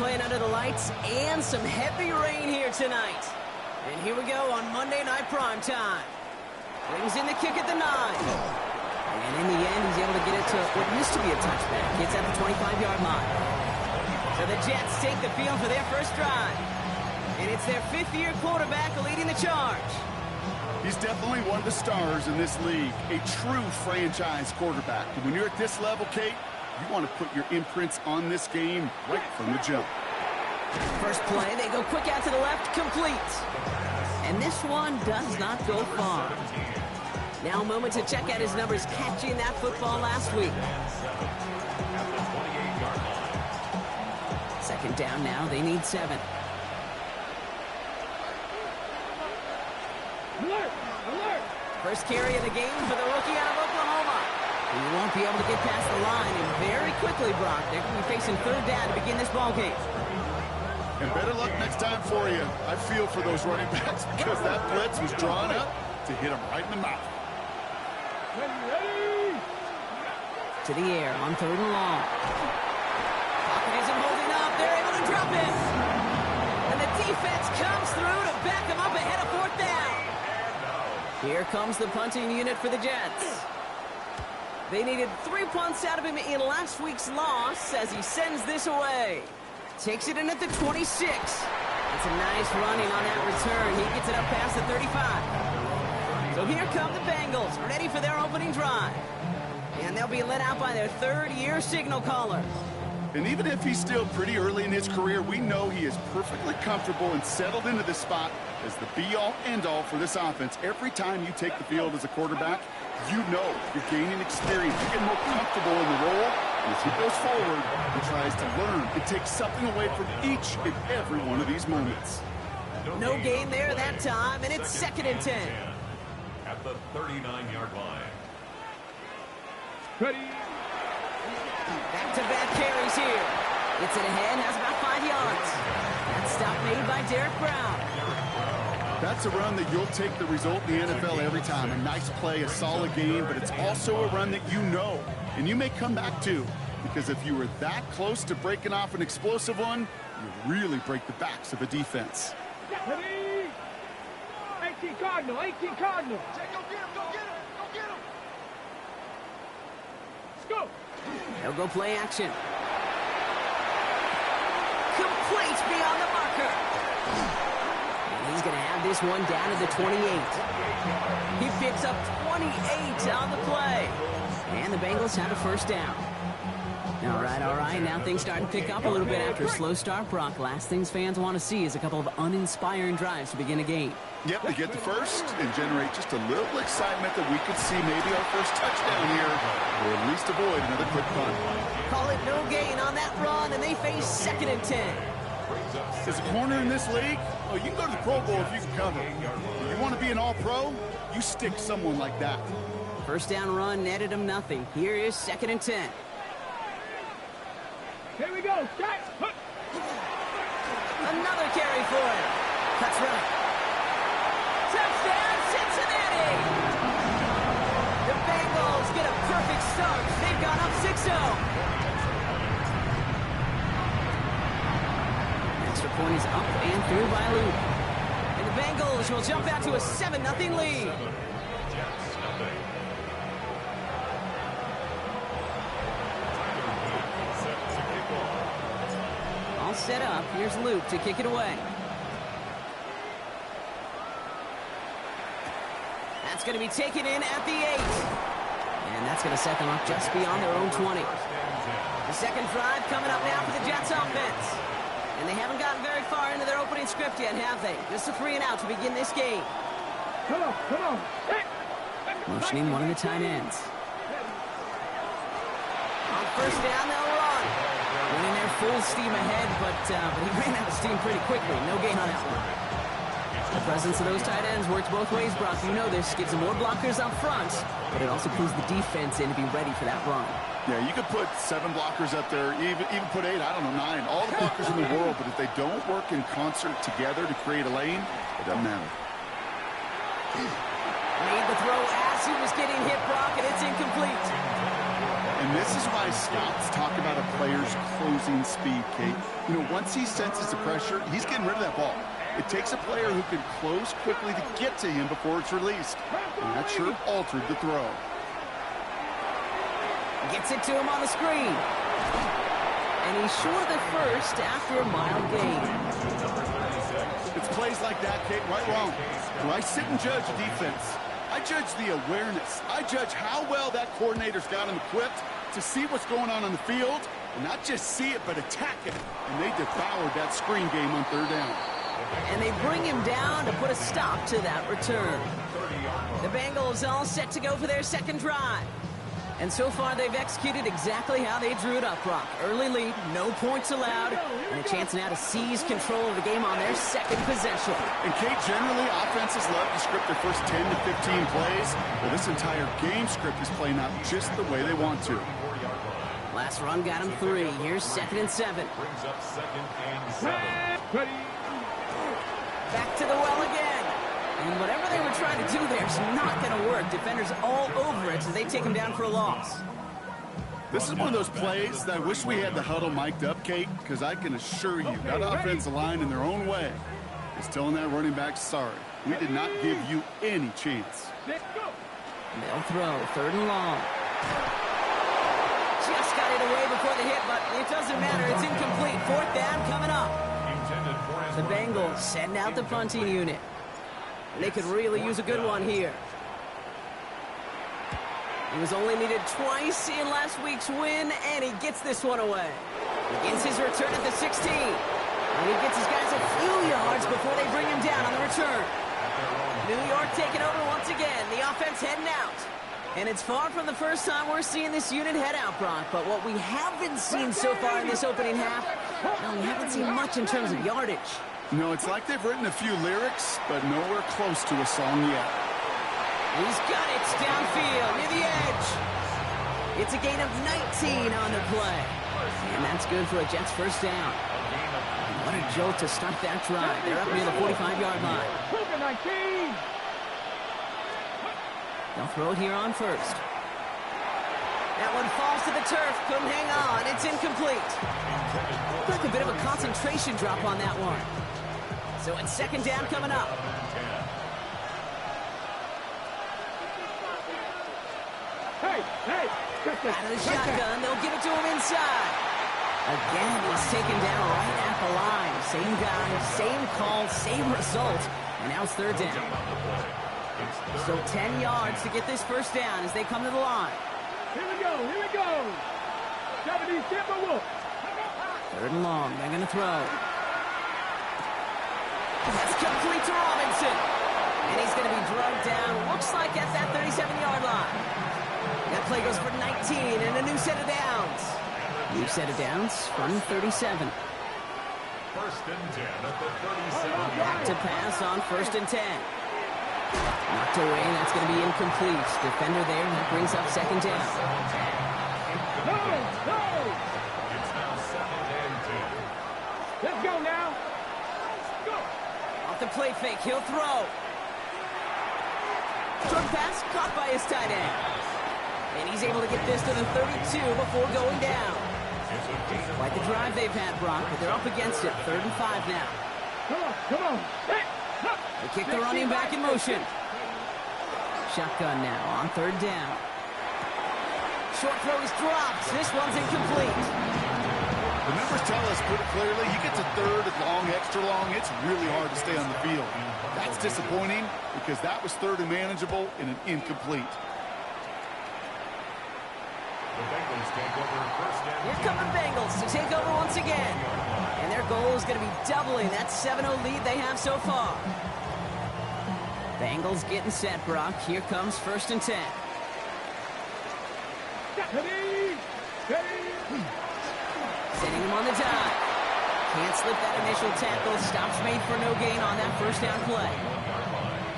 playing under the lights and some heavy rain here tonight. And here we go on Monday Night Primetime. Brings in the kick at the 9. And in the end, he's able to get it to what used to be a touchback. Gets at the 25-yard line. So the Jets take the field for their first drive. And it's their 5th-year quarterback leading the charge. He's definitely one of the stars in this league, a true franchise quarterback. And when you're at this level, Kate, you want to put your imprints on this game right from the jump. First play, they go quick out to the left, complete. And this one does not go far. Now a moment to check out his numbers catching that football last week. Second down now, they need 7. Alert! Alert! First carry of the game for the rookie out of Oklahoma. He won't be able to get past the line, and very quickly, Brock, they're going to be facing 3rd down to begin this ball game. And better luck next time for you. I feel for those running backs because that blitz was drawn up to hit him right in the mouth. Ready! To the air on 3rd and long. Pocket isn't holding up. They're able to drop it. And the defense comes through to back him up ahead of 4th down. Here comes the punting unit for the Jets. They needed 3 punts out of him in last week's loss as he sends this away. Takes it in at the 26. It's a nice running on that return. He gets it up past the 35. So here come the Bengals, ready for their opening drive. And they'll be let out by their 3rd-year signal caller. And even if he's still pretty early in his career, we know he is perfectly comfortable and settled into this spot as the be-all, end-all for this offense. Every time you take the field as a quarterback, you know you're gaining experience. You get more comfortable in the role. And as he goes forward, he tries to learn and take something away from each and every one of these moments. No gain there that time, and it's 2nd and 10. At the 39-yard line. Ready! Back-to-back carries here. Gets it ahead, has about 5 yards. That stop made by Derek Brown. That's a run that you'll take the result in the NFL every time. A nice play, a solid game, but it's also a run that you know. And you may come back to, because if you were that close to breaking off an explosive one, you really break the backs of a defense. Ready! 18 Cardinal, 18 Cardinal. Jay, go get him, go get him, go get him. Let's go. They'll go play action. Complete beyond the marker. And he's going to have this one down to the 28. He picks up 28 on the play. And the Bengals have a 1st down. All right. Now things starting to pick up a little bit after a slow start, Brock. Last things fans want to see is a couple of uninspiring drives to begin a game. Yep, they get the first and generate just a little excitement that we could see maybe our first touchdown here, or at least avoid another quick punt. Call it no gain on that run, and they face 2nd and 10. As a corner in this league, oh, you can go to the Pro Bowl if you can cover. You want to be an all-pro, you stick someone like that. 1st down run netted him nothing. Here is 2nd and 10. Here we go. Start. Another carry for him. Cuts right. Touchdown, Cincinnati! The Bengals get a perfect start. They've gone up 6-0. Extra point is up and through by Luke. And the Bengals will jump out to a 7-0 lead. All set up. Here's Luke to kick it away. That's going to be taken in at the 8. And that's going to set them up just beyond their own 20. The second drive coming up now for the Jets offense. And they haven't gotten very far into their opening script yet, have they? Just a 3 and out to begin this game. Come on. Motioning one of the tight ends. On 1st down, they'll run. Running their full steam ahead, but he ran out of steam pretty quickly. No gain on that one. The presence of those tight ends works both ways, Brock. You know this. Gives them more blockers up front, but it also pulls the defense in to be ready for that run. Yeah, you could put 7 blockers up there, even put 8, I don't know, 9. All the blockers in the world, but if they don't work in concert together to create a lane, it doesn't matter. Made the throw as he was getting hit, Brock, and it's incomplete. And this is why scouts talk about a player's closing speed, Kate. You know, once he senses the pressure, he's getting rid of that ball. It takes a player who can close quickly to get to him before it's released. And that sure altered the throw. Gets it to him on the screen. And he's short of the first after a mild gain. It's plays like that, Kate, right wrong. Do I sit and judge a defense? I judge the awareness. I judge how well that coordinator's got him equipped to see what's going on the field, and not just see it, but attack it. And they devoured that screen game on third down. And they bring him down to put a stop to that return. The Bengals all set to go for their second drive. And so far, they've executed exactly how they drew it up, Brock. Early lead, no points allowed, and a chance now to seize control of the game on their second possession. And, Kate, generally, offenses love to script their first 10 to 15 plays. Well, this entire game script is playing out just the way they want to. Last run got him 3. Here's 2nd and 7. Brings up 2nd and 7. Ready. Back to the well again. And whatever they were trying to do there is not going to work. Defenders all over it, so they take him down for a loss. This is one of those plays that I wish we had the huddle mic'd up, Kate, because I can assure you that offensive line in their own way is telling that running back, sorry, we did not give you any chance. Let's go. They'll throw 3rd and long. Just got it away before the hit, but it doesn't matter. It's incomplete. 4th down coming up. The Bengals send out the punting unit. They could really use a good one here. He was only needed twice in last week's win, and he gets this one away. Begins his return at the 16. And he gets his guys a few yards before they bring him down on the return. New York taking over once again. The offense heading out. And it's far from the first time we're seeing this unit head out, Brock. But what we haven't seen so far in this opening half, well, we haven't seen much in terms of yardage. No, it's like they've written a few lyrics, but nowhere close to a song yet. He's got it downfield near the edge. It's a gain of 19 on the play. And that's good for a Jets first down. What a jolt to start that drive. They're up near the 45-yard line. 19. They'll throw it here on first. That one falls to the turf. Couldn't hang on. It's incomplete. Like a bit of a concentration drop on that one. So it's 2nd down coming up. Hey, hey. Out of the shotgun, they'll give it to him inside. Again, he's taken down right at the line. Same guy, same call, same result. And now it's 3rd down. So 10 yards to get this first down as they come to the line. Here we go, here we go. 70 Timberwolves. 3rd and long, they're going to throw. That's complete to Robinson. And he's going to be drugged down, looks like at that 37-yard line. That play goes for 19 and a new set of downs. New set of downs from 37. 1st and 10 at the 37. Back to pass on 1st and 10. Knocked away, that's going to be incomplete. Defender there, that brings up 2nd down. No, no. It's now 2nd and 10. Let's go now. Go. Off the play fake, he'll throw. Short pass caught by his tight end. And he's able to get this to the 32 before going down. Quite the drive they've had, Brock, but they're up against it. 3rd and 5 now. Come on, come on. Hey, look. They kick the running back in motion. Shotgun now on 3rd down. Short throw is dropped. This one's incomplete. The numbers tell us pretty clearly, you get to 3rd and long, extra long, it's really hard to stay on the field. That's disappointing because that was 3rd and manageable and an incomplete. The Bengals take over 1st and 10. Here come the Bengals to take over once again. And their goal is going to be doubling that 7-0 lead they have so far. Bengals getting set, Brock. Here comes 1st and 10. Ready, ready. Setting him on the dive. Can't slip that initial tackle. Stops made for no gain on that first down play.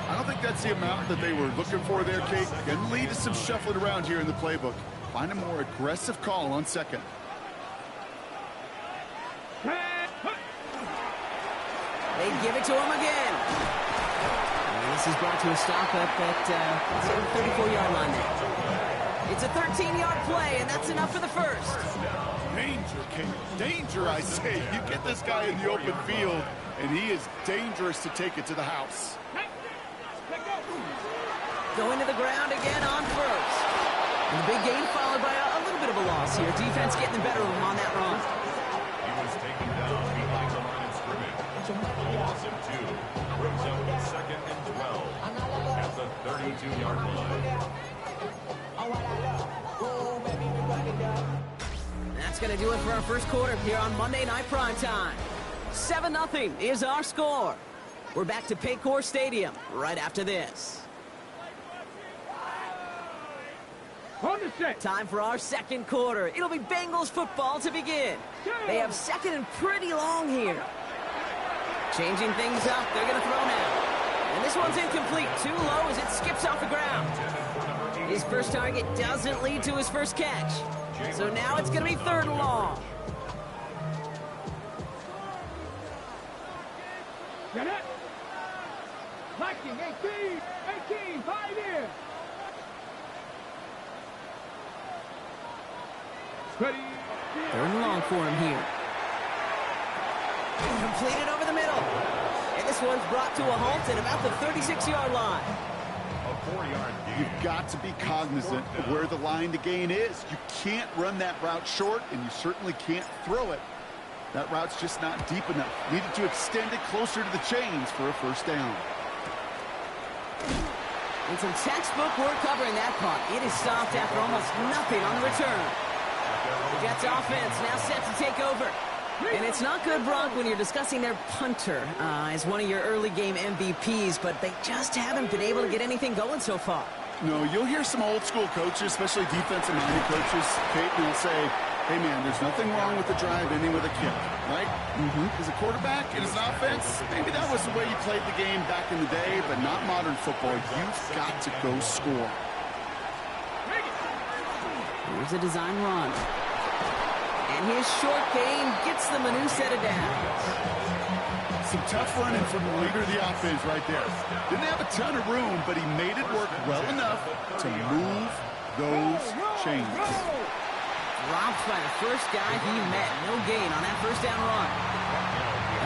I don't think that's the amount that they were looking for there, Kate. Can lead to some shuffling around here in the playbook. Find a more aggressive call on 2nd. They give it to him again. And this is brought to a stop up at the 34-yard line there. It's a 13-yard play, and that's enough for the first. Danger, King. Danger, I say. You get this guy in the open field, and he is dangerous to take it to the house. Going to the ground again on first. And the big gain followed by a little bit of a loss here. Defense getting the better of him on that run. He was taken down behind the line of scrimmage. A loss of 2. Brings up with 2nd and 12 at the 32-yard line. That's going to do it for our first quarter here on Monday Night Primetime. 7-0 is our score. We're back to Paycor Stadium right after this. Time for our second quarter. It'll be Bengals football to begin. They have second and pretty long here. Changing things up. They're going to throw now. And this one's incomplete. Too low as it skips off the ground. His first target doesn't lead to his first catch. So now it's going to be 3rd and long. Get it? Liking 18, 5 in. Ready. 3rd and long for him here. Completed over the middle. And this one's brought to a halt at about the 36-yard line. A 4-yard gain. You've got to be cognizant of where the line to gain is. You can't run that route short, and you certainly can't throw it. That route's just not deep enough. Needed to extend it closer to the chains for a first down. And some textbook work covering that punt. It is stopped after almost nothing on the return. The Jets offense now set to take over. And it's not good, Brock, when you're discussing their punter as one of your early game MVPs, but they just haven't been able to get anything going so far. No, you'll hear some old school coaches, especially defensive-minded coaches, Kate, and they'll say, hey, man, there's nothing wrong with the drive ending with a kick, right? As a quarterback and as an offense, maybe that was the way you played the game back in the day, but not modern football. You've got to go score. Here's a design run. And his short gain gets them a new set of downs. Some tough running from the leader of the offense right there. Didn't have a ton of room, but he made it work well enough to move those chains. Dropped by the first guy he met. No gain on that first down run.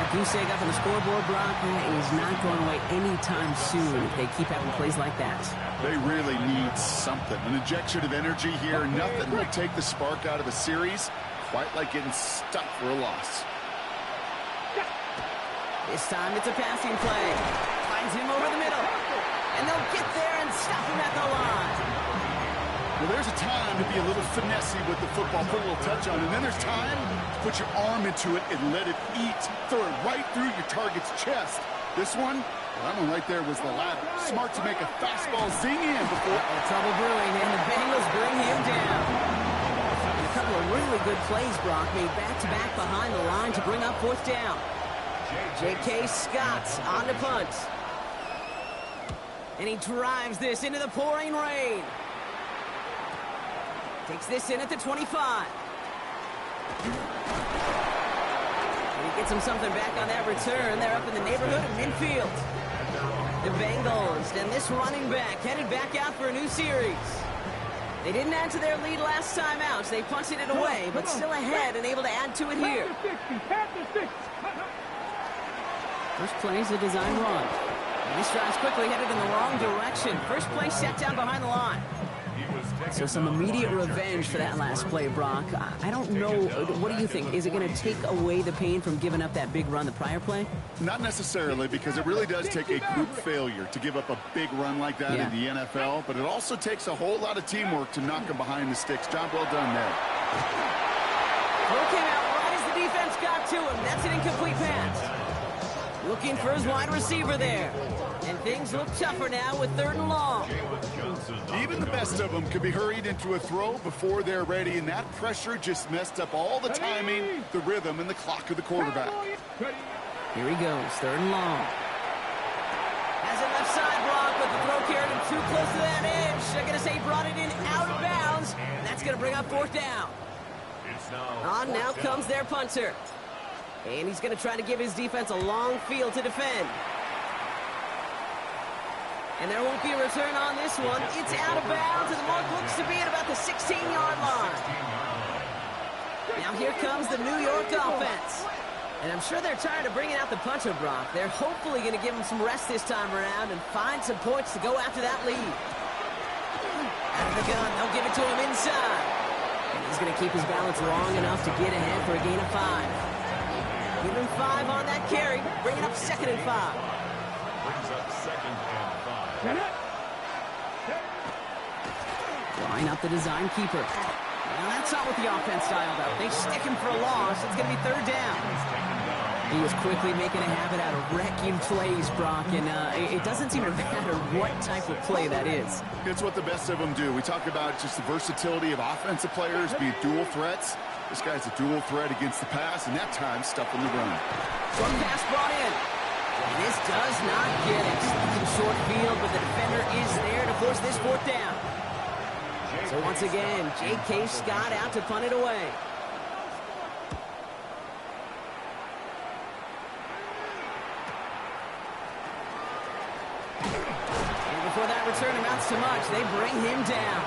That goose egg up on the scoreboard, Brock, is not going away anytime soon if they keep having plays like that. They really need something. An injection of energy here. Nothing will take the spark out of a series quite like getting stuck for a loss. This time it's a passing play. Finds him over the middle. And they'll get there and stop him at the line. Well, there's a time to be a little finessey with the football, put a little touch on it. And then there's time to put your arm into it and let it eat. Throw it right through your target's chest. This one, well, that one right there was the latter. Smart to make a fastball zing in before. Trouble brewing, and the Bengals bring him down. And a couple of really good plays, Brock, made back-to-back behind the line to bring up 4th down. J.K. Scott on the punt. And he drives this into the pouring rain. Takes this in at the 25. And he gets him something back on that return. They're up in the neighborhood of midfield. The Bengals and this running back headed back out for a new series. They didn't add to their lead last time out. They punted it away, but still ahead and able to add to it here. First play is a design run. And this drive's quickly headed in the wrong direction. First play set down behind the line. So some immediate revenge for that last play, Brock. I don't know. What do you think? Is it going to take away the pain from giving up that big run the prior play? Not necessarily, because it really does take a group failure to give up a big run like that in the NFL. But it also takes a whole lot of teamwork to knock him behind the sticks. Job well done there. Throw came out right as the defense got to him. That's an incomplete pass. Looking for his wide receiver there. And things look tougher now with 3rd and long. Even the best of them could be hurried into a throw before they're ready, and that pressure just messed up all the timing, the rhythm, and the clock of the quarterback. Here he goes, 3rd and long. Has it left side, Brock, but the throw carried him too close to that edge. They're going to say he brought it in out of bounds, and that's going to bring up 4th down. On now comes their punter. And he's going to try to give his defense a long field to defend. And there won't be a return on this one. It's out of bounds, and the mark looks to be at about the 16-yard line. Now here comes the New York offense. And I'm sure they're tired of bringing out the puncher, Brock. They're hopefully going to give him some rest this time around and find some points to go after that lead. Out of the gun, they'll give it to him inside. And he's going to keep his balance long enough to get ahead for a gain of 5. Give him 5 on that carry, bringing up 2nd and 5. Brings up 2nd and 5. Line up the design keeper. Now that's not what the offense dialed up. They stick him for a loss. It's going to be 3rd down. He was quickly making a habit out of wrecking plays, Brock, and it doesn't seem to matter what type of play that is. It's what the best of them do. We talk about just the versatility of offensive players being dual threats. This guy's a dual threat against the pass, and that time stuffing the run. Short pass brought in. And this does not get it. Stuck in short field, but the defender is there to force this 4th down. So once again, J.K. Scott out to punt it away. And before that return amounts to much, they bring him down.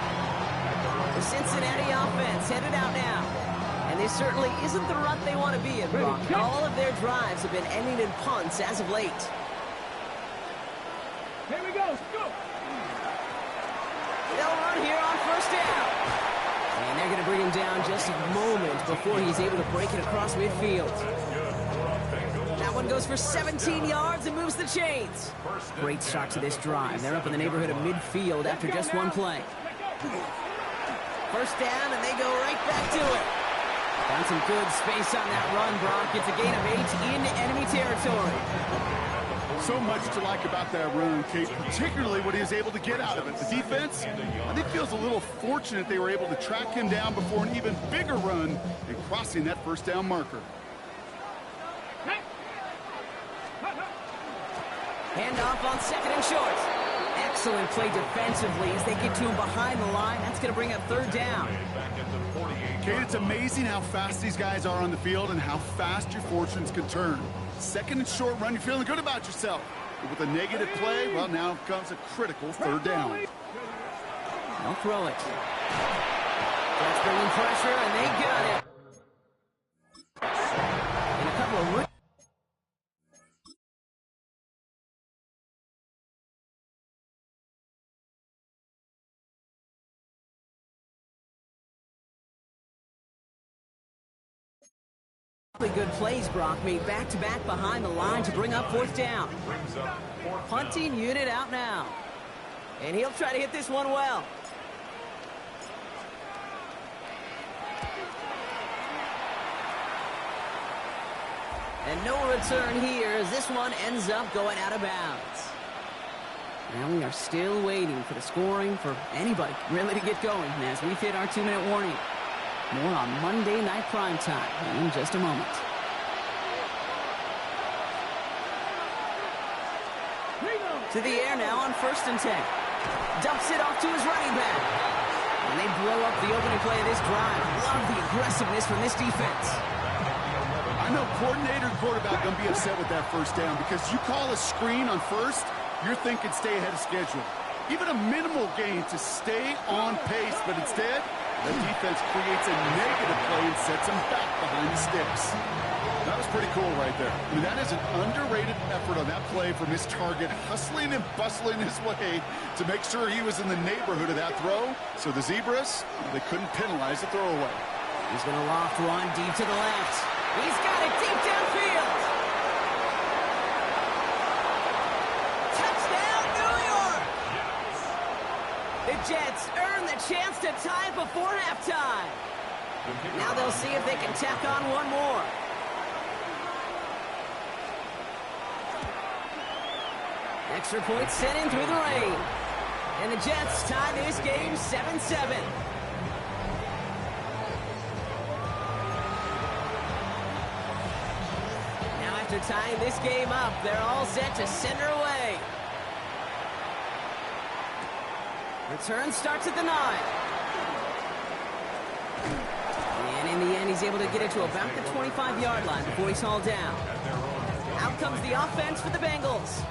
The Cincinnati offense headed out now. And this certainly isn't the rut they want to be in, Brock. All of their drives have been ending in punts as of late. Here we go. Go. They'll run here on 1st down. And they're going to bring him down just a moment before he's able to break it across midfield. That one goes for 17 yards and moves the chains. Great start to this drive. They're up in the neighborhood of midfield after just one play. 1st down, and they go right back to it. Found some good space on that run, Brock. It's a gain of 8 into enemy territory. So much to like about that run, Kate, particularly what he was able to get out of it. The defense, I think, feels a little fortunate they were able to track him down before an even bigger run and crossing that 1st down marker. Handoff on 2nd and short. Excellent play defensively as they get to him behind the line. That's going to bring up 3rd down. Kate, it's amazing how fast these guys are on the field and how fast your fortunes can turn. 2nd and short run, you're feeling good about yourself. But with a negative play, well, now comes a critical 3rd down. They'll throw it. That's bringing pressure, and they got it. And a couple of good plays, Brock, made back-to-back behind the line to bring up 4th down. Punting unit out now. And he'll try to hit this one well. And no return here as this one ends up going out of bounds. Now we are still waiting for the scoring for anybody really to get going as we've hit our 2-minute warning. More on Monday Night Primetime in just a moment. To the air now on 1st and 10. Dumps it off to his running back. And they blow up the opening play of this drive. Love the aggressiveness from this defense. I know coordinator and quarterback going to be upset with that 1st down because you call a screen on 1st, you're thinking stay ahead of schedule. Even a minimal gain to stay on pace, but instead, the defense creates a negative play and sets him back behind the sticks. That was pretty cool right there. I mean, that is an underrated effort on that play from his target, hustling and bustling his way to make sure he was in the neighborhood of that throw. So the Zebras, they couldn't penalize the throwaway. He's going to loft one deep to the left. He's got it deep downfield. Touchdown, New York! The Jets earn the chance to tie it before halftime. Now they'll see if they can tack on one more. Extra point sent in through the rain. And the Jets tie this game 7-7. Now after tying this game up, they're all set to send her away. Return starts at the 9. And in the end, he's able to get it to about the 25-yard line before he's hauled down. Out comes the offense for the Bengals.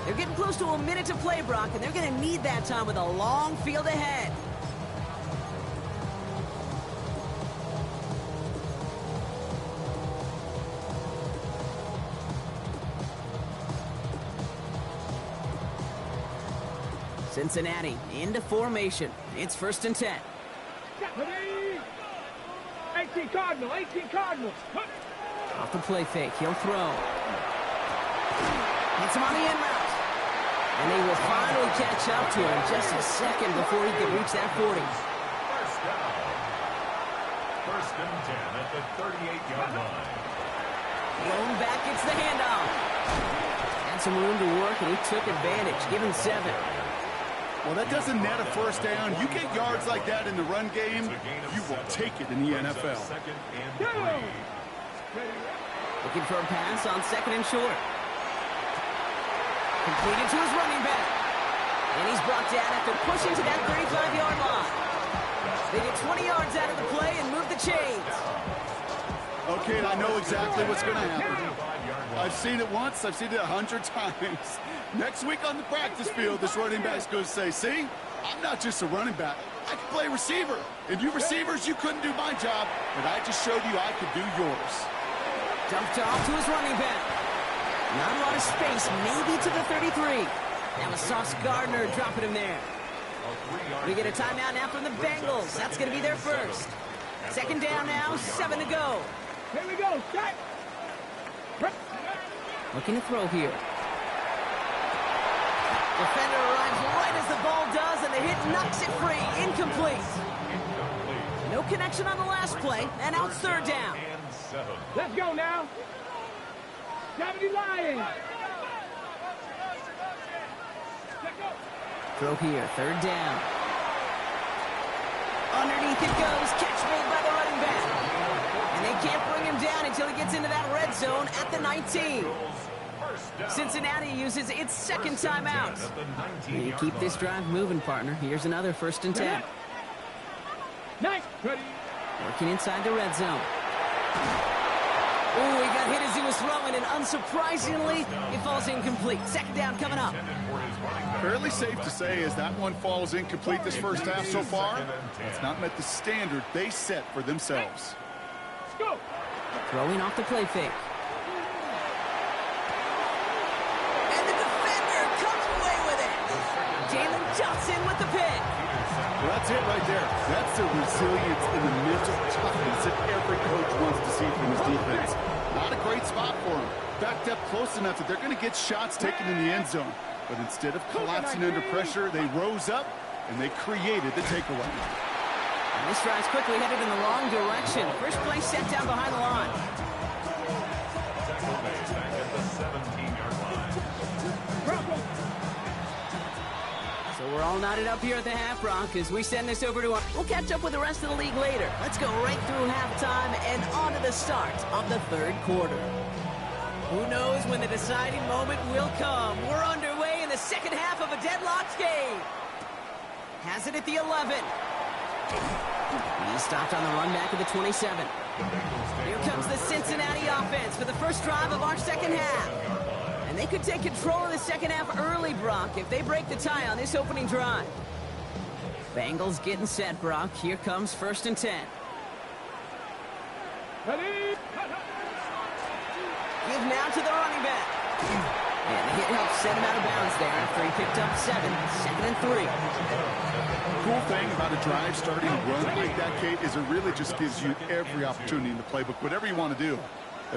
They're getting close to a minute to play, Brock, and they're going to need that time with a long field ahead. Cincinnati into formation. It's 1st and 10. 18 Cardinal, 18 Cardinal. Off the play fake, he'll throw. Hits him on the in route. And they will finally catch up to him just a second before he can reach that 40. First down. 1st and 10 at the 38-yard line. Going back, gets the handoff. Had some room to work, and he took advantage. Give him 7. Well, that doesn't net a 1st down. You get yards like that in the run game, you will take it in the NFL. 2nd and 3. Looking for a pass on 2nd and short. Completed to his running back. And he's brought down after pushing to that 35-yard line. They get 20 yards out of the play and move the chains. Okay, and I know exactly what's going to happen. I've seen it once. I've seen it 100 times. Next week on the practice field, this running back's going to say, see, I'm not just a running back. I can play receiver. And you receivers, you couldn't do my job, but I just showed you I could do yours. Dumped off to his running back. Not a lot of space, maybe to the 33. That was Sauce Gardner dropping him there. We get a timeout now from the Bengals. That's going to be their first. 2nd down now, 7 to go. Here we go, set. Looking to throw here. Defender arrives right as the ball does, and the hit knocks it free. Incomplete. No connection on the last play, and out 3rd down. Let's go now. 70 Lions. Throw here, 3rd down. Underneath it goes, catch made by the running back. And they can't bring him down until he gets into that red zone at the 19. Cincinnati uses its 2nd timeout. You keep this drive moving, partner. Here's another 1st and 10. Nice. Working inside the red zone. Oh, he got hit as he was throwing, and unsurprisingly, it falls incomplete. 2nd down coming up. Fairly safe to say as that one falls incomplete this first half so far, it's not met the standard they set for themselves. Let's go. Throwing off the play fake. And the defender comes away with it. Jalen Johnson with the pick. Well, that's it right there. That's the resilience and the mental toughness that every coach wants to see from his defense. Not a great spot for him. Backed up close enough that they're going to get shots taken in the end zone. But instead of collapsing under pressure, they rose up and they created the takeaway. And this drive's quickly headed in the wrong direction. First play set down behind the line. Tackle made back at the 17-yard line. So we're all knotted up here at the half, Brock, as we send this over to our... We'll catch up with the rest of the league later. Let's go right through halftime and on to the start of the 3rd quarter. Who knows when the deciding moment will come? We're underway in the 2nd half of a deadlocked game. Has it at the 11. He stopped on the run back of the 27. Here comes the Cincinnati offense for the first drive of our 2nd half. And they could take control of the 2nd half early, Brock, if they break the tie on this opening drive. Bengals getting set, Brock. Here comes 1st and 10. Ready? Give now to the running back. And the hit helps set him out of bounds there after he picked up 7. 2nd and 3. The cool thing about a drive starting a run like that, Kate, is it really just gives you every opportunity in the playbook, whatever you want to do.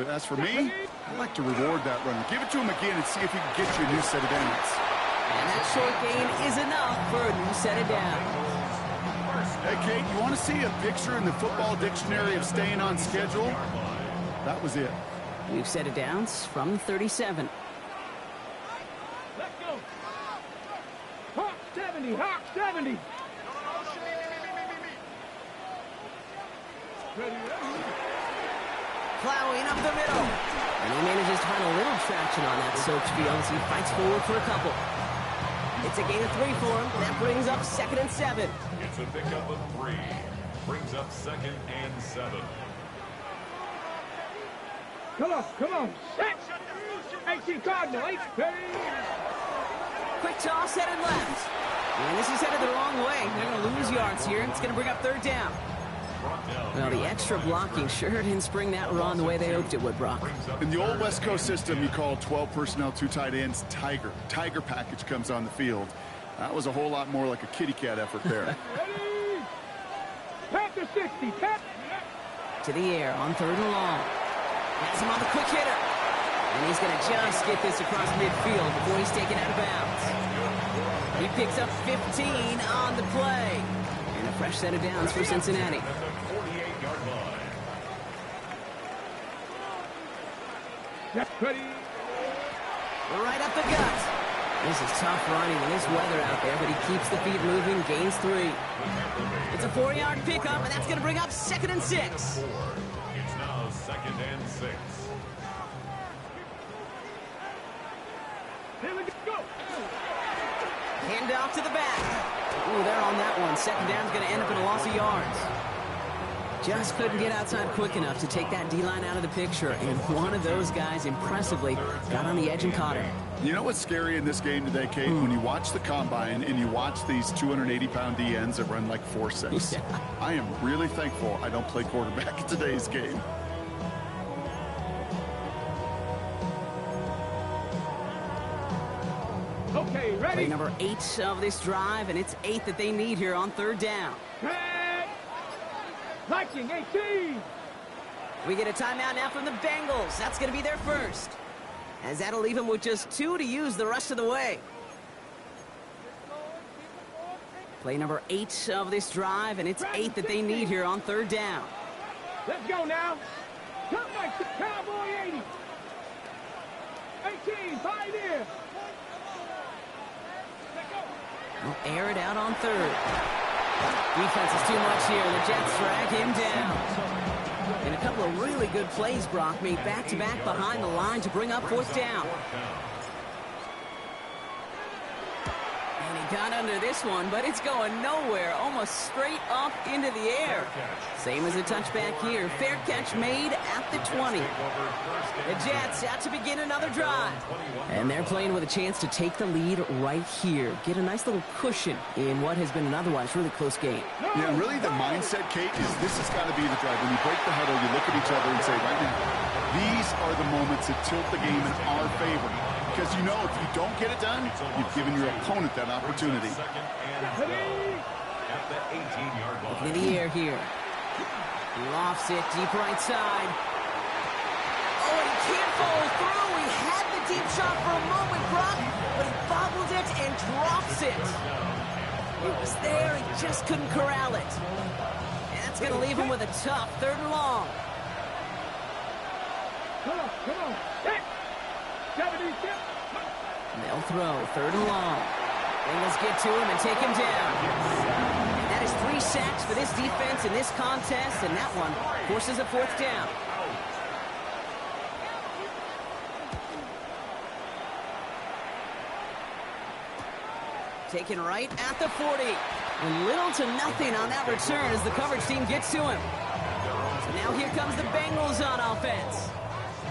As for me, I like to reward that runner. Give it to him again and see if he can get you a new set of downs. And that short gain is enough for a new set of downs. Hey, Kate, you want to see a picture in the football dictionary of staying on schedule? That was it. We've set of downs from 37. Let's go. Hawk 70, Hawk 70. Ready? Plowing up the middle. And he manages to find a little traction on that soaked field as he fights forward for a couple. It's a gain of 3 for him. That brings up 2nd and 7. It's a pickup of 3. Brings up 2nd and 7. Come on, come on. Set. 18 Cardinal, 8. Quick toss headed left. And this is headed the wrong way. They're going to lose yards here. It's going to bring up third down. Well, the extra blocking sure didn't spring that run the way they hoped it would, Brock. In the old West Coast system, you call 12 personnel, 2 tight ends, Tiger. Tiger package comes on the field. That was a whole lot more like a kitty cat effort there. Ready? Pat to 60. Pat. To the air on third and long. Has him on the quick hitter. And he's going to just get this across midfield before he's taken out of bounds. He picks up 15 on the play. And a fresh set of downs for Cincinnati. Ready? Right up the gut. This is tough running in this weather out there, but he keeps the feet moving, gains 3. It's a 4-yard pickup, and that's going to bring up 2nd and 6. It's now 2nd and 6. Here we go. Hand off to the back. Ooh, they're on that one. 2nd down's going to end up in a loss of yards. Just couldn't get outside quick enough to take that D-line out of the picture, and one of those guys impressively got on the edge and caught him. You know what's scary in this game today, Kate? When you watch the combine and you watch these 280-pound DNs that run like 4.6. Yeah. I am really thankful I don't play quarterback in today's game. Okay, ready? Play number 8 of this drive, and it's 8 that they need here on third down. Pat. Liking 18. We get a timeout now from the Bengals. That's going to be their first, as that'll leave them with just 2 to use the rest of the way. Play number 8 of this drive, and it's 8 that they need here on third down. Let's go now. Come like the Cowboy 80. 18, 5 in. We'll air it out on third. Defense is too much here. The Jets drag him down. And a couple of really good plays, Brock, made back-to-back behind the line to bring up 4th down. And he got under this one, but it's going nowhere, almost straight up into the air. Same as a touchback here. Fair catch made at the 20. The Jets out to begin another drive. And they're playing with a chance to take the lead right here. Get a nice little cushion in what has been an otherwise really close game. Yeah, and really the mindset, Kate, is this has got to be the drive. When you break the huddle, you look at each other and say, right now, these are the moments that tilt the game in our favor. Because you know if you don't get it done, you've given your opponent that opportunity. Looking in the air here. He lofts it deep right side. Oh, and he can't follow through. He had the deep shot for a moment, Brock, but he bobbled it and drops it. It was there. He just couldn't corral it. And that's going to leave him with a tough 3rd and long. Come on. Hey. 76. They'll throw 3rd and long. Bengals get to him and take him down. And that is 3 sacks for this defense in this contest, and that one forces a 4th down. Taken right at the 40. And little to nothing on that return as the coverage team gets to him. So now here comes the Bengals on offense.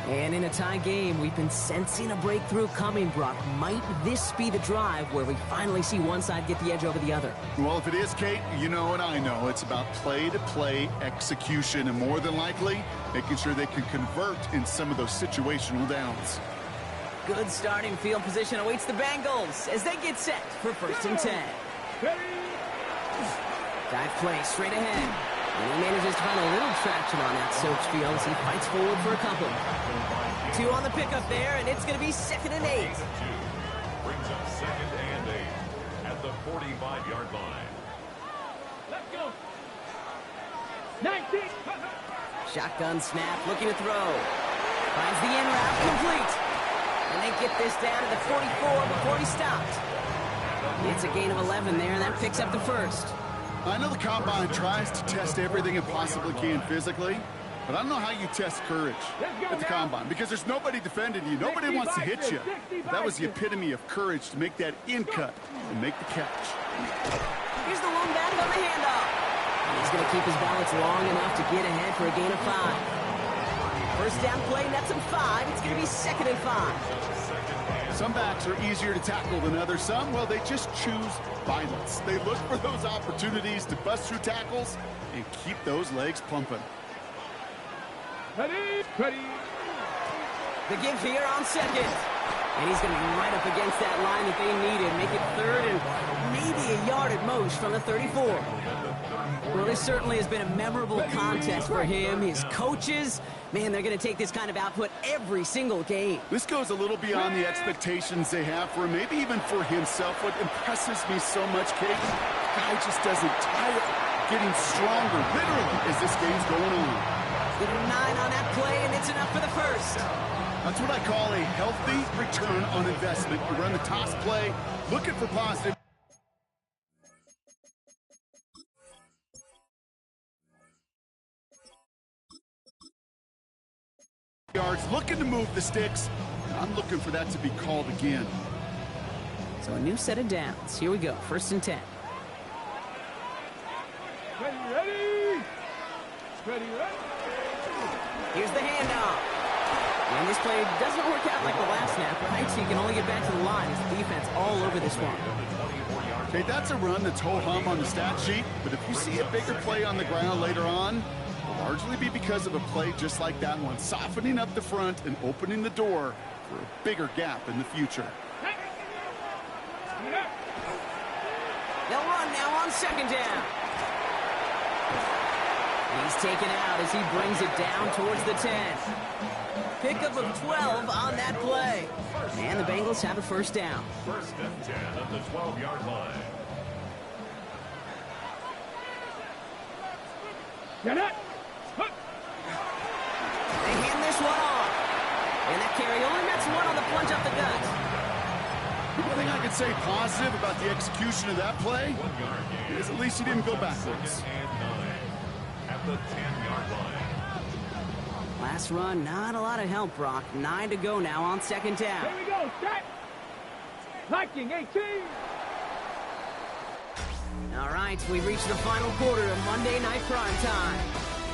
And in a tie game, we've been sensing a breakthrough coming, Brock. Might this be the drive where we finally see one side get the edge over the other? Well, if it is, Kate, you know and I know it's about play-to-play execution, and more than likely, making sure they can convert in some of those situational downs. Good starting field position awaits the Bengals as they get set for 1st and 10. Dive play straight ahead. And he manages to find a little traction on that soaked field as he fights forward for a couple. 2 on the pickup there, and it's going to be 2nd and 8. Brings up 2nd and 8 at the 45-yard line. Let's go. 19. Shotgun snap, looking to throw. Finds the in route, complete. And they get this down to the 44 before he stopped. It's a gain of 11 there, and that picks up the 1st. I know the Combine tries to test everything it possibly can physically, but I don't know how you test courage at the Combine, because there's nobody defending you. Nobody wants to hit you. But that was the epitome of courage to make that in cut and make the catch. Here's the lone back on the handoff. He's going to keep his balance long enough to get ahead for a gain of 5. First down play, nets him 5. It's going to be 2nd and 5. Some backs are easier to tackle than others. Some, well, they just choose violence. They look for those opportunities to bust through tackles and keep those legs pumping. Ready? Ready. The give here on second. And he's going to be right up against that line that they needed. Make it third and maybe a yard at most from the 34. Well, this certainly has been a memorable contest for him. His coaches, man, they're going to take this kind of output every single game. This goes a little beyond the expectations they have for him, maybe even for himself. What impresses me so much, Kate, the guy just doesn't tire, getting stronger, literally, as this game's going on. Give him 9 on that play, and it's enough for the first. That's what I call a healthy return on investment. You run the toss play, looking for positive. Yards, looking to move the sticks. I'm looking for that to be called again. So a new set of downs. Here we go, 1st and 10. Ready, ready. Ready, ready. Here's the handoff. And this play doesn't work out like the last snap, right? So you can only get back to the line as the defense all over this one. Okay, that's a run that's ho-hum on the stat sheet, but if you see a bigger play on the ground later on, it'll largely be because of a play just like that one, softening up the front and opening the door for a bigger gap in the future. They'll run now on 2nd down. He's taken out as he brings it down towards the 10. Pickup of 12 on that play. And the Bengals have a 1st down. 1st and 10 at the 12-yard line. Get it. They hand this one off. And that carry only gets 1 on the plunge up the gut. One thing I can say positive about the execution of that play 1 yard gain. is at least he didn't go backwards. 2nd and 9 at the 10-yard line. Last run, not a lot of help, Brock. 9 to go now on 2nd down. Here we go. Set. Viking 18. All right, we've reached the final quarter of Monday Night Prime Time.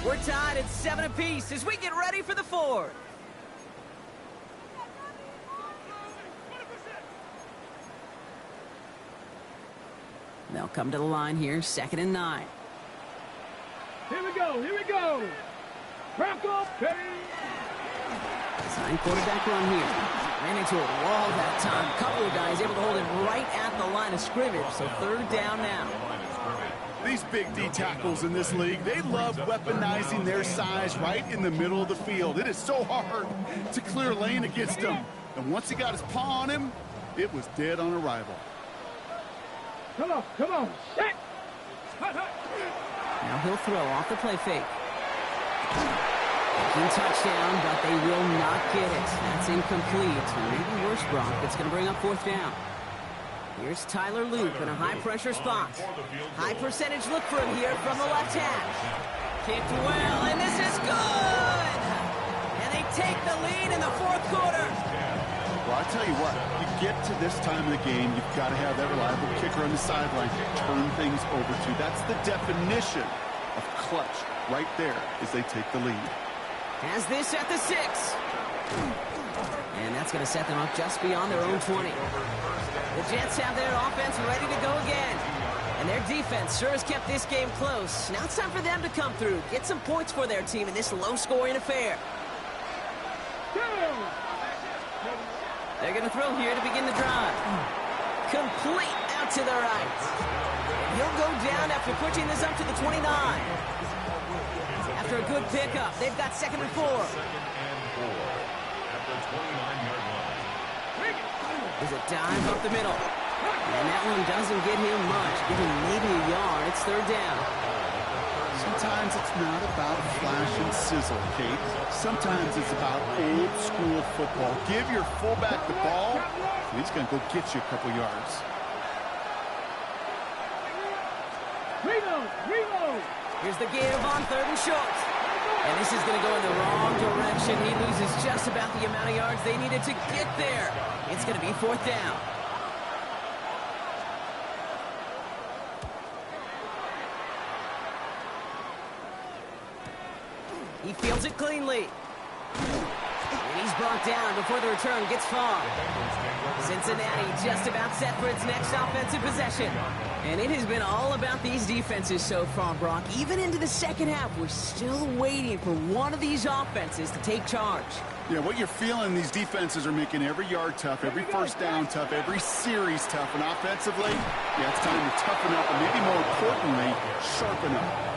We're tied at 7 apiece as we get ready for the 4th. They'll come to the line here, 2nd and 9. Here we go. Here we go. Crack up. Ready. Sign quarterback run here. Ran into a wall that time. Couple of guys able to hold it right at the line of scrimmage. So 3rd down now. These big D tackles in this league, they love weaponizing their size right in the middle of the field. It is so hard to clear lane against him. And once he got his paw on him, it was dead on arrival. Come on. Come on. Set. Now he'll throw off the play fake. Taking touchdown, but they will not get it. That's incomplete. Maybe worse, Brock. It's going to bring up 4th down. Here's Tyler Loop in a high-pressure spot. High percentage look for him here from the left hash. Kicked well, and this is good! And they take the lead in the 4th quarter. Well, I tell you what, you get to this time of the game, you've got to have that reliable kicker on the sideline to turn things over to. That's the definition of clutch right there as they take the lead. Has this at the 6. And that's going to set them up just beyond their own 20. The Jets have their offense ready to go again. And their defense sure has kept this game close. Now it's time for them to come through, get some points for their team in this low-scoring affair. They're going to throw here to begin the drive. Complete out to the right. And he'll go down after pushing this up to the 29. After a good pickup, they've got 2nd and 4. 2nd and 4 at the 29-yard line. There's a dive up the middle. And that one doesn't get him much. Give him maybe a yard. It's 3rd down. Sometimes it's not about flash and sizzle, Kate. Sometimes it's about old school football. Give your fullback the ball, and he's going to go get you a couple yards. Reload. Here's the give on 3rd and short. And this is going to go in the wrong direction. He loses just about the amount of yards they needed to get there. It's going to be 4th down. He fields it cleanly. And he's he's brought down before the return gets far. Cincinnati just about set for its next offensive possession. And it has been all about these defenses so far, Brock. Even into the second half, we're still waiting for one of these offenses to take charge. Yeah, what you're feeling, these defenses are making every yard tough, every first down tough, every series tough. And offensively, yeah, it's time to toughen up and maybe more importantly, sharpen up.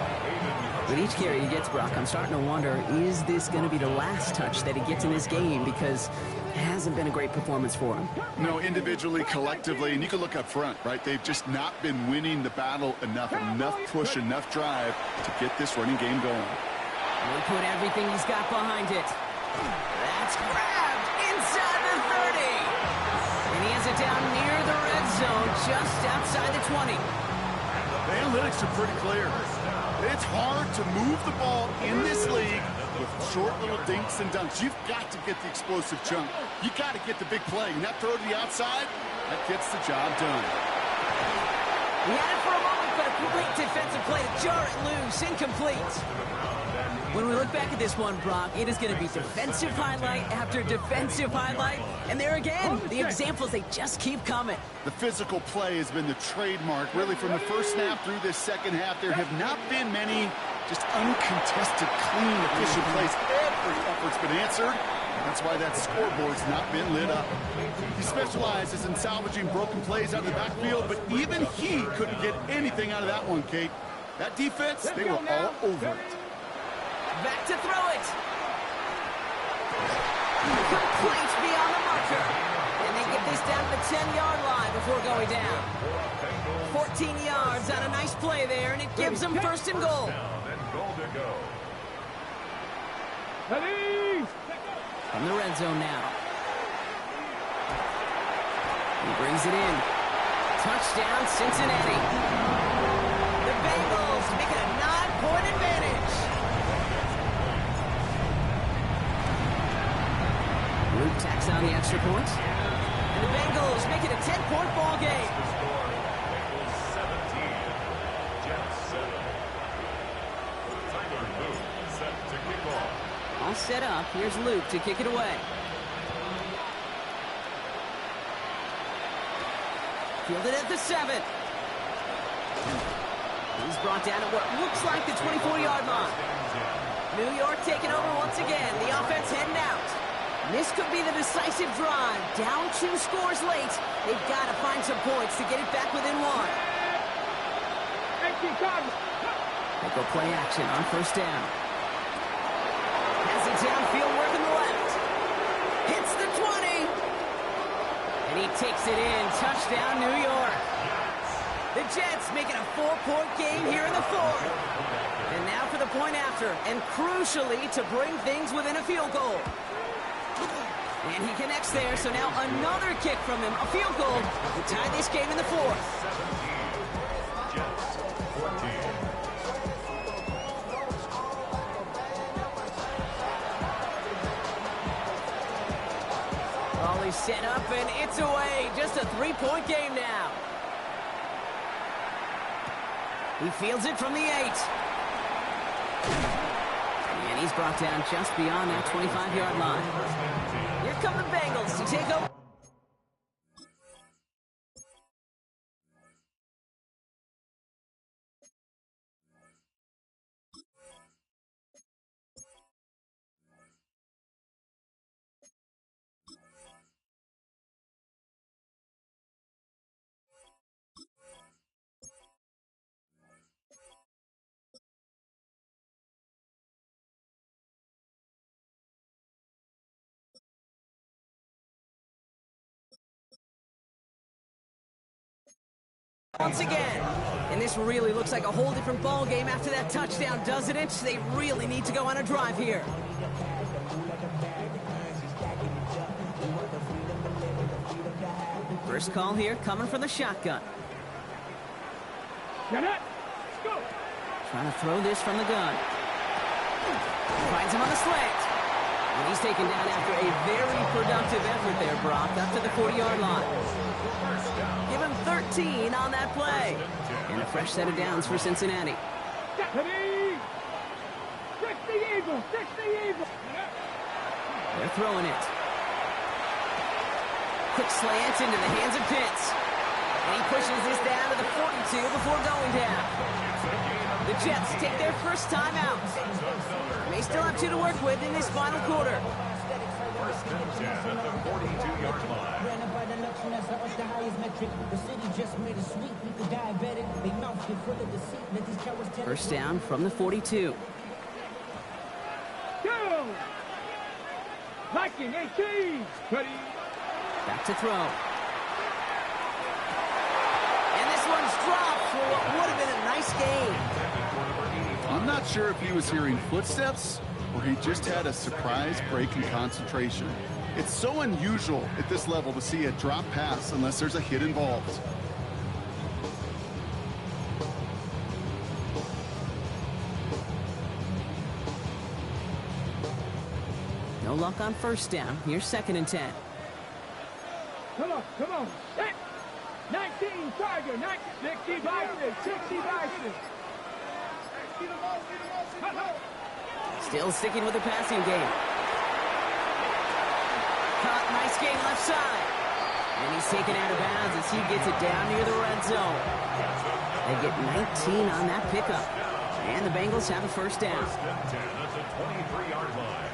With each carry he gets, Brock, I'm starting to wonder, is this going to be the last touch that he gets in this game? Because it hasn't been a great performance for him. No, individually, collectively, and you can look up front, right? They've just not been winning the battle enough push, enough drive to get this running game going. He put everything he's got behind it. That's grabbed inside the 30. And he has it down near the red zone, just outside the 20. The analytics are pretty clear. It's hard to move the ball in this league with short little dinks and dunks. You've got to get the explosive chunk. You got to get the big play. And that throw to the outside, that gets the job done. He had it for a moment, but a complete defensive play to jar it loose, incomplete. When we look back at this one, Brock, it is going to be defensive highlight after defensive highlight. And there again, the examples, they just keep coming. The physical play has been the trademark. Really, from the first snap through this second half, there have not been many just uncontested, clean, efficient plays. Every effort's been answered. That's why that scoreboard's not been lit up. He specializes in salvaging broken plays out of the backfield, but even he couldn't get anything out of that one, Kate. That defense, they were all over it. Back to throw it. Complete beyond the marker. And they get this down to the 10-yard line before going down. 14 yards on a nice play there, and it gives them first and goal. From the red zone now. He brings it in. Touchdown, Cincinnati. The Bengals make it a 9-point advantage. Luke tacks on the extra point. And the Bengals make it a 10-point ball game. Bengals 17, Jets 7. Tyler Luke set to kick off. All set up. Here's Luke to kick it away. Fielded at the 7. He's brought down at what looks like the 24-yard line. New York taking over once again. The offense heading out. This could be the decisive drive. Down 2 scores late. They've got to find some points to get it back within 1. They go play action on first down. Has it downfield working the left. Hits the 20. And he takes it in. Touchdown, New York. The Jets making a 4-point game here in the 4th. And now for the point after. And crucially, to bring things within a field goal. And he connects there, so now another kick from him, a field goal, to tie this game in the 4th. 17, Jets 14. All is set up, and it's away. Just a 3-point game now. He fields it from the 8. And he's brought down just beyond that 25-yard line. Here come the Bengals to take over. Once again, and this really looks like a whole different ball game after that touchdown, doesn't it? They really need to go on a drive here. First call here coming from the shotgun. Trying to throw this from the gun. Finds him on the slant. And he's taken down after a very productive effort there, Brock, up to the 40-yard line. Give him 13 on that play. And a fresh set of downs for Cincinnati. They're throwing it. Quick slant into the hands of Pitts. And he pushes this down to the 42 before going down. The Jets take their first time out. They still have 2 to work with in this final quarter. First and 10 at the 42-yard line. First down from the 42. Go! Viking 18. Ready. Back to throw. And this one's dropped for what would have been a nice game. I'm not sure if he was hearing footsteps or he just had a surprise break in concentration. It's so unusual at this level to see a drop pass unless there's a hit involved. No luck on first down. Here's 2nd and 10. Come on, come on. Set. 19 Tiger, 60 Bison, 60 Bison. Still sticking with the passing game. Caught, nice game left side. And he's taken out of bounds as he gets it down near the red zone. They get 19 on that pickup. And the Bengals have a first down. First and 10 at the 23-yard line.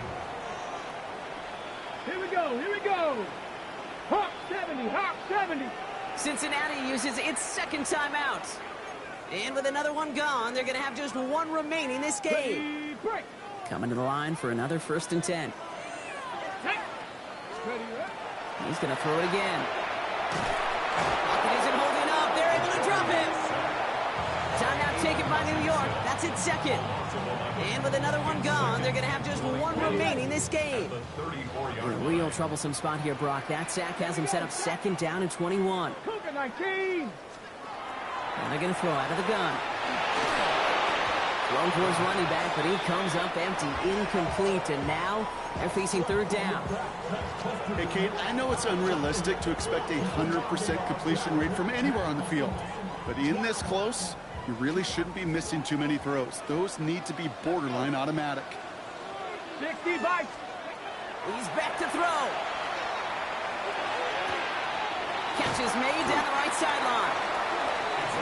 Here we go, here we go. Hawk 70, Hawk 70. Cincinnati uses its second timeout. And with another one gone, they're going to have just 1 remaining this game. Ready, break. Coming to the line for another first and 10. Ready, right. He's going to throw it again. Pocket isn't holding up. They're able to drop it. Timeout taken by New York. That's its second. And with another one gone, they're going to have just 1 remaining this game. In a real troublesome spot here, Brock. That sack has him set up 2nd down and 21. Cougar 19. And they're going to throw out of the gun. Thrown towards running back, but he comes up empty, incomplete, and now they're facing 3rd down. Hey, Kate, I know it's unrealistic to expect a 100% completion rate from anywhere on the field, but in this close, you really shouldn't be missing too many throws. Those need to be borderline automatic. 60 Bison. He's back to throw. Catch is made down the right sideline.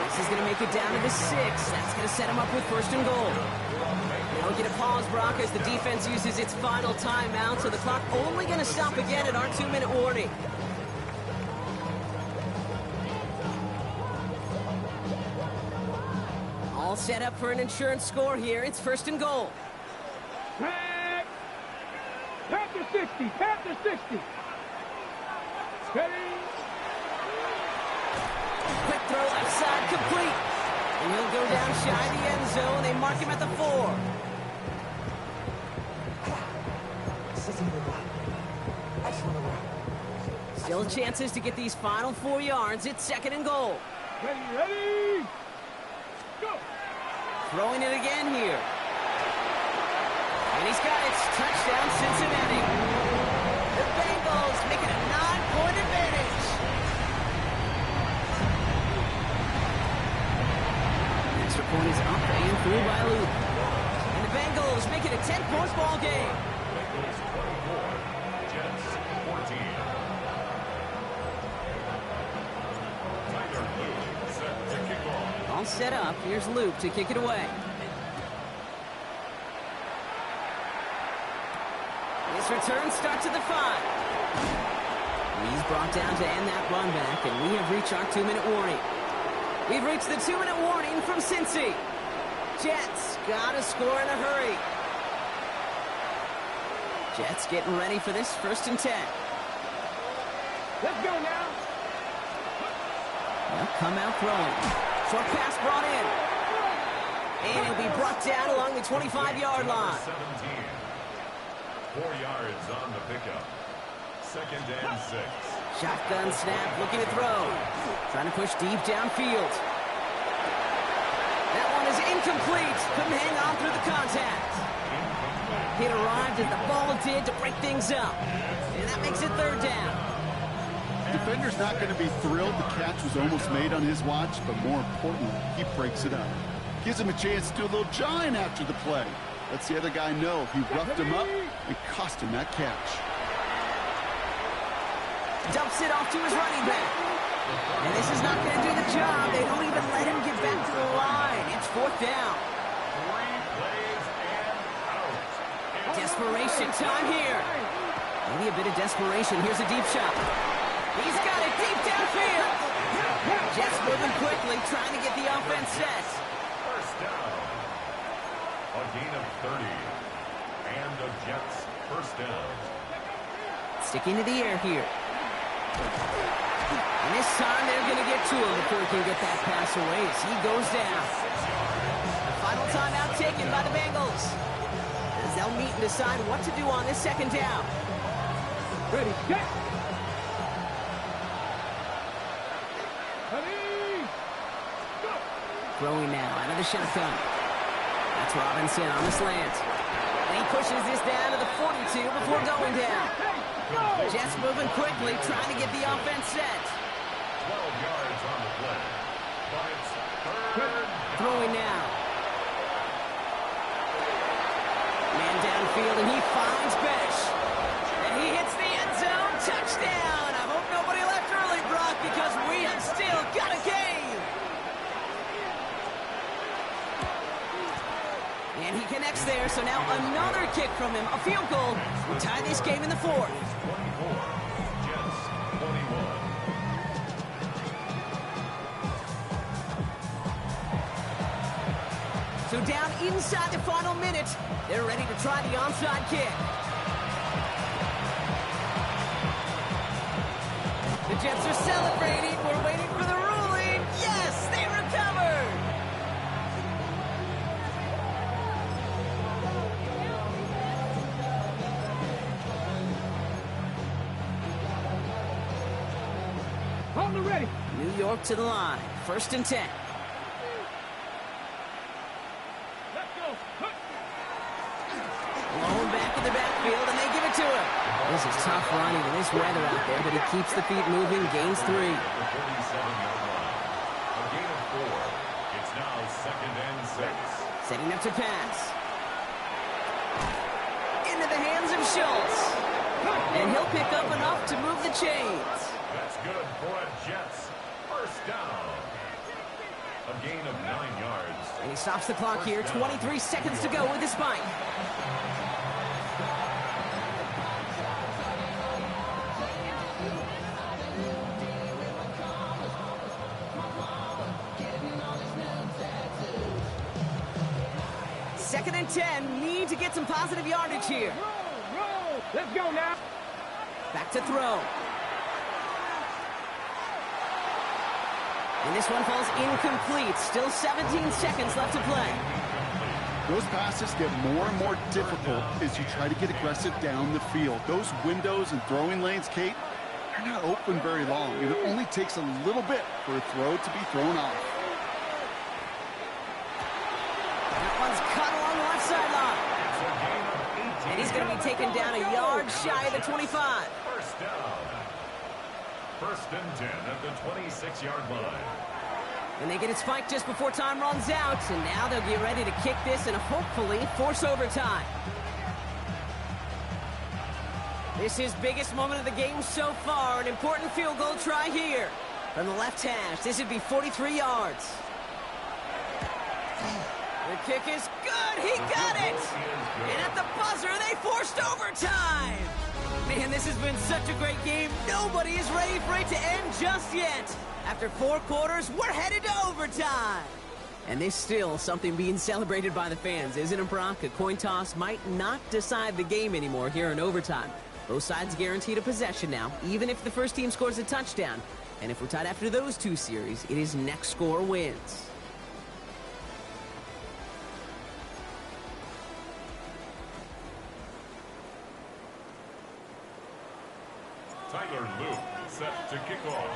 This is going to make it down to the 6. That's going to set him up with 1st and goal. Now we get a pause, Brock, as the defense uses its final timeout, so the clock only going to stop again at our 2-minute warning. All set up for an insurance score here. It's 1st and goal. Back. Panther 60, Panther 60. Ready. Quick throw left side, complete. And he'll go down shy of the end zone. They mark him at the 4. Still chances to get these final 4 yards. It's 2nd and goal. Ready, ready. Go. Throwing it again here. And he's got it. Touchdown, Cincinnati. The Bengals make it a 9-point advantage. Extra point is up and through by Luke. And the Bengals make it a 10-point ball game. Bengals 24, Jets 14. Tyler Luke set to kick off. All set up. Here's Luke to kick it away. This return starts at the 5. He's brought down to end that run back, and we have reached our 2-minute warning. We've reached the 2-minute warning from Cincy. Jets got to score in a hurry. Jets getting ready for this 1st and 10. Let's go now. They'll come out throwing. Short pass brought in. And he'll be brought down along the 25-yard line. 17. 4 yards on the pickup. 2nd and 6. Shotgun snap, looking to throw. Trying to push deep downfield. That one is incomplete. Couldn't hang on through the contact. It arrived as the ball did to break things up. And that makes it 3rd down. Defender's not going to be thrilled the catch was almost made on his watch, but more importantly, he breaks it up. Gives him a chance to do a little jawing after the play. Lets the other guy know he roughed him up and cost him that catch. Dumps it off to his running back. And this is not going to do the job. They don't even let him get back to the line. It's fourth down. 3 plays and out. Desperation time here. Maybe a bit of desperation. Here's a deep shot. He's got it deep downfield. Jets moving quickly, trying to get the offense set. First down. A gain of 30. And the Jets first down. Sticking to the air here. And this time they're going to get to him before he can get that pass away as he goes down. The final timeout taken by the Bengals, as they'll meet and decide what to do on this second down. Ready, get! Ready, go! Throwing now out of the shotgun. That's Robinson on the slant. And he pushes this down to the 42 before going down. Jets moving quickly, trying to get the offense set. 12 yards on the play. But it's third. Throwing now. Man downfield, and he finds Besh. And he hits the end zone. Touchdown! I hope nobody left early, Brock, because we have still got a game. And he connects there, so now another kick from him. A field goal will tie this game in the fourth. 24. Jets 21. So down inside the final minute, they're ready to try the onside kick. The Jets are celebrating. We're waiting for the ruling. Yes, they recovered. On the ready. New York to the line. 1st and 10. Let's go. Blown back in the backfield, and they give it to him. This is tough running in this weather out there, but he keeps the feet moving, gains 3. The 47-yard line. A gain of 4. It's now 2nd and 6. Setting up to pass. Into the hands of Schultz. And he'll pick up enough to move the chains. That's good for a Jets first down. A gain of 9 yards. And he stops the clock here. 23 seconds to go with the spike. Second and 10. Need to get some positive yardage here. Roll. Let's go now. Back to throw. And this one falls incomplete. Still 17 seconds left to play. Those passes get more and more difficult as you try to get aggressive down the field. Those windows and throwing lanes, Kate, they're not open very long. It only takes a little bit for a throw to be thrown off. That one's cut along the left sideline. And he's going to be taken down a yard shy of the 25. First down. 1st and 10 at the 26-yard line. And they get it spiked just before time runs out. And now they'll get ready to kick this and hopefully force overtime. This is biggest moment of the game so far. An important field goal try here. From the left hash, this would be 43 yards. The kick is good. He got it. And at the buzzer, they forced overtime. Man, this has been such a great game. Nobody is ready for it to end just yet. After 4 quarters, we're headed to overtime. And there's still something being celebrated by the fans, isn't it, Brock? A coin toss might not decide the game anymore here in overtime. Both sides guaranteed a possession now, even if the first team scores a touchdown. And if we're tied after those 2 series, it is next score wins. Tyler Luke set to kick off.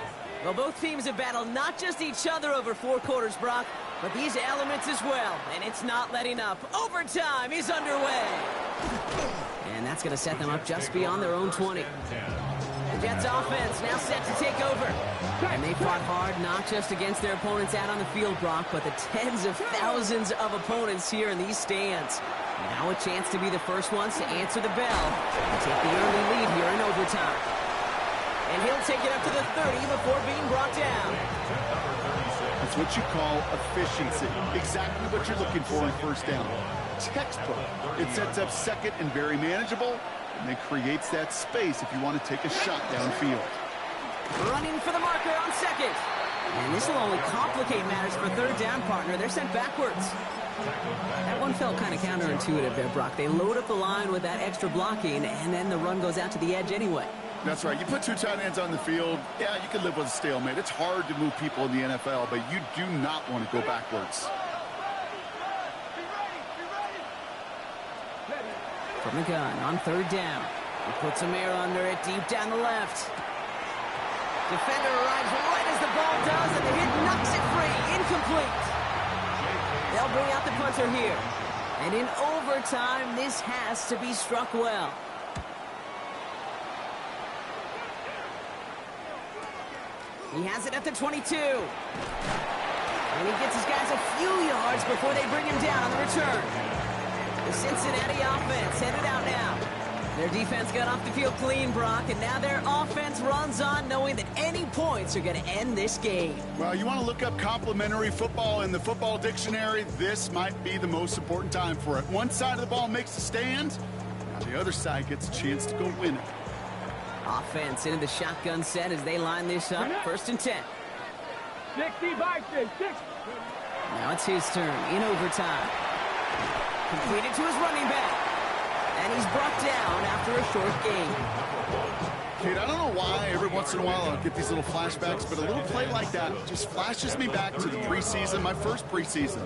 Well, both teams have battled not just each other over 4 quarters, Brock, but these elements as well. And it's not letting up. Overtime is underway. And that's going to set them up just beyond their own 20. The Jets offense now set to take over. And they fought hard not just against their opponents out on the field, Brock, but the tens of thousands of opponents here in these stands. Now a chance to be the first ones to answer the bell and take the early lead here in overtime. And he'll take it up to the 30 before being brought down. That's what you call efficiency. Exactly what you're looking for in first down. Textbook. It sets up second and very manageable, and then creates that space if you want to take a shot downfield. Running for the marker on second. And this will only complicate matters for third down, partner. They're sent backwards. That one felt kind of counterintuitive there, Brock. They load up the line with that extra blocking, and then the run goes out to the edge anyway. That's right. You put two tight ends on the field, yeah, you can live with a stalemate. It's hard to move people in the NFL, but you do not want to go backwards. From the gun on third down. He puts some air under it deep down the left. Defender arrives right as the ball does, and the hit knocks it free. Incomplete. They'll bring out the punter here. And in overtime, this has to be struck well. He has it at the 22. And he gets his guys a few yards before they bring him down on the return. The Cincinnati offense headed out now. Their defense got off the field clean, Brock, and now their offense runs on knowing that any points are going to end this game. Well, you want to look up complimentary football in the football dictionary, this might be the most important time for it. One side of the ball makes a stand, now the other side gets a chance to go win it. Offense into the shotgun set as they line this up. First and 10. 60 by 6. Now it's his turn in overtime. Completed to his running back. And he's brought down after a short gain. Kate, I don't know why every once in a while I'll get these little flashbacks, but a little play like that just flashes me back to the preseason, my first preseason.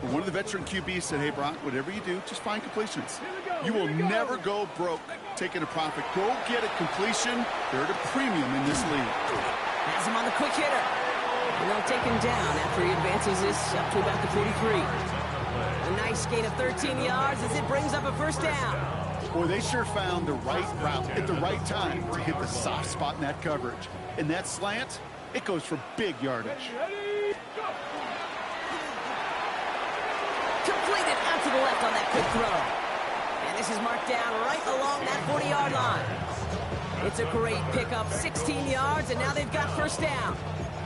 When one of the veteran QBs said, hey, Brock, whatever you do, just find completions. You will never go broke taking a profit. Go get a completion. They're at a premium in this league. Has him on the quick hitter. And they'll take him down after he advances this up to about the 43. A nice gain of 13 yards as it brings up a first down. Boy, they sure found the right route at the right time to hit the soft spot in that coverage. And that slant, it goes for big yardage. Completed out to the left on that quick throw. And this is marked down right along that 40-yard line. It's a great pickup, 16 yards, and now they've got first down.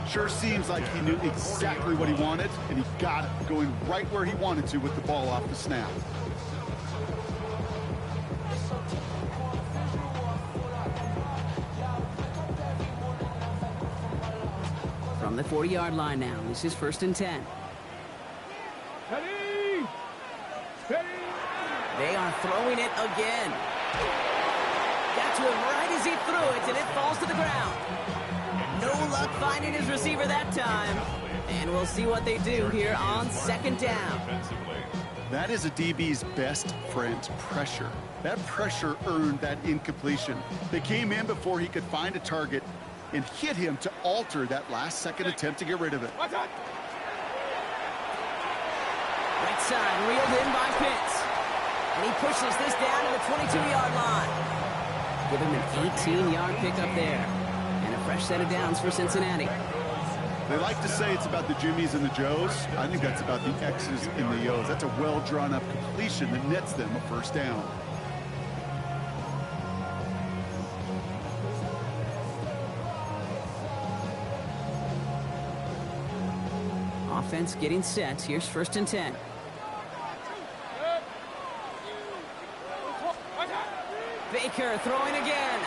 Sure seems like he knew exactly what he wanted, and he got it, going right where he wanted to with the ball off the snap. From the 40-yard line now, this is first and 10. Ready! Ready! They are throwing it again. Got to him right as he threw it, and it falls to the ground. No luck finding his receiver that time. And we'll see what they do here on second down. That is a DB's best friend, pressure. That pressure earned that incompletion. They came in before he could find a target and hit him to alter that last-second attempt to get rid of it. Right side, reeled in by Pitts. And he pushes this down to the 22-yard line. Give him an 18-yard pickup there. And a fresh set of downs for Cincinnati. They like to say it's about the Jimmies and the Joes. I think that's about the X's and the O's. That's a well-drawn-up completion that nets them a first down. Offense getting set. Here's first and 10. Baker throwing again.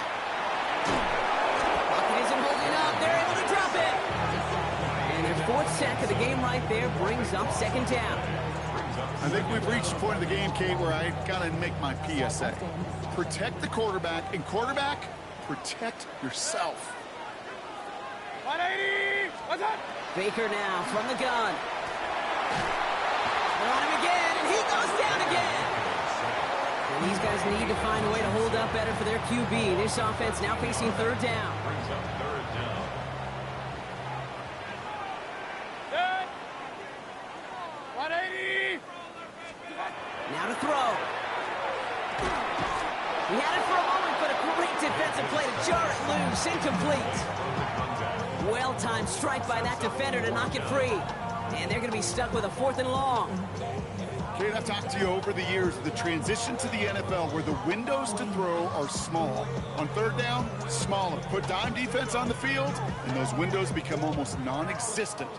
Pocket isn't holding up. They're able to drop it. And their fourth sack of the game right there brings up second down. I think we've reached the point of the game, Kate, where I got to make my PSA. Protect the quarterback, and quarterback, protect yourself. 180! What's that? Baker now from the gun. They're on him again, and he goes down again. And these guys need to find a way to hold up better for their QB. This offense now facing third down. Good. 180! Now to throw. He had it for a moment, but a great defensive play to jar it loose. Incomplete. Well-timed strike by that defender to knock it free. And they're going to be stuck with a 4th and long. Kate, I've talked to you over the years of the transition to the NFL where the windows to throw are small. On 3rd down, smaller. Put dime defense on the field, and those windows become almost non-existent.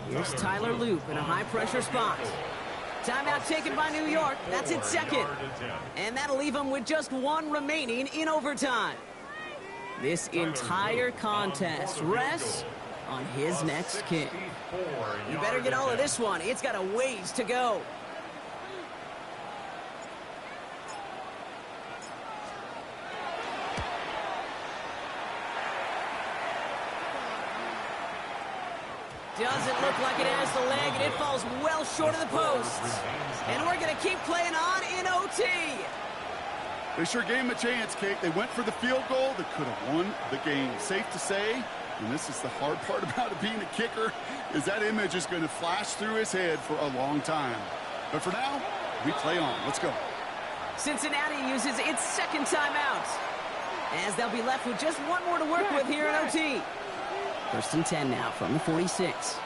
Here's Tyler Loop in a high-pressure spot. Timeout taken by New York. That's its 2nd. And that'll leave them with just 1 remaining in overtime. This entire contest rests on his next kick. You better get all of this one. It's got a ways to go. Doesn't look like it has the leg, and it falls well short of the posts. And we're going to keep playing on in OT. They sure gave him a chance, Kate. They went for the field goal that could have won the game. Safe to say, and this is the hard part about it being a kicker, is that image is going to flash through his head for a long time. But for now, we play on. Let's go. Cincinnati uses its 2nd timeout, as they'll be left with just 1 more to work with here in OT. 1st and 10 now from the 46.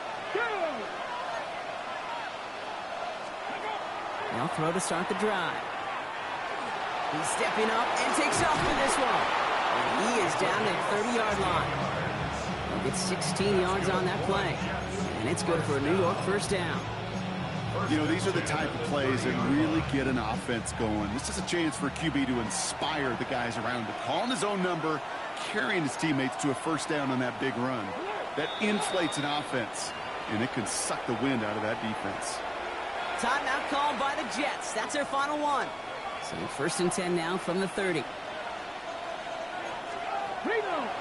They'll throw to start the drive. He's stepping up and takes off for this one. And he is down at the 30-yard line. He'll get 16 yards on that play. And it's good for a New York 1st down. You know, these are the type of plays that really get an offense going. This is a chance for a QB to inspire the guys around him. Calling his own number, carrying his teammates to a 1st down on that big run. That inflates an offense, and it can suck the wind out of that defense. Timeout called by the Jets. That's their final one. So 1st and 10 now from the 30.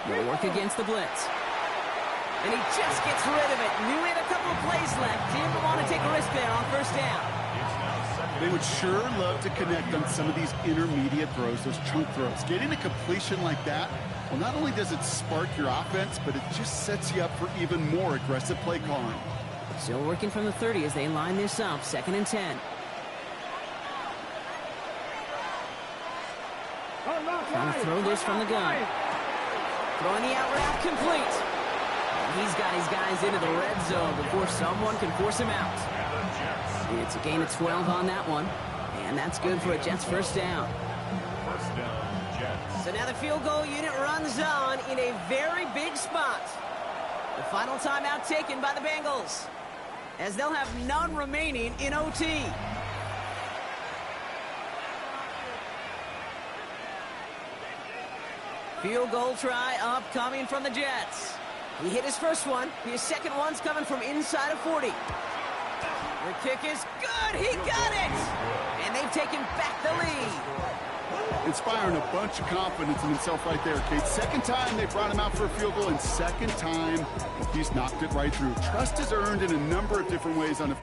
They'll work against the blitz. And he just gets rid of it. Knew he had a couple of plays left. Didn't want to take a risk there on 1st down. They would sure love to connect on some of these intermediate throws, those chunk throws. Getting a completion like that, well, not only does it spark your offense, but it just sets you up for even more aggressive play calling. Still working from the 30 as they line this up. 2nd and 10. Trying to throw this from the gun. Throwing the out route complete. And he's got his guys into the red zone before someone can force him out. It's a gain of 12 on that one. And that's good for a Jets 1st down. So now the field goal unit runs on in a very big spot. The final timeout taken by the Bengals, as they'll have none remaining in OT. Field goal try upcoming from the Jets. He hit his 1st one. His 2nd one's coming from inside of 40. The kick is good. He got it. And they've taken back the lead. Inspiring a bunch of confidence in himself right there, Kate. 2nd time they brought him out for a field goal, and 2nd time he's knocked it right through. Trust is earned in a number of different ways on a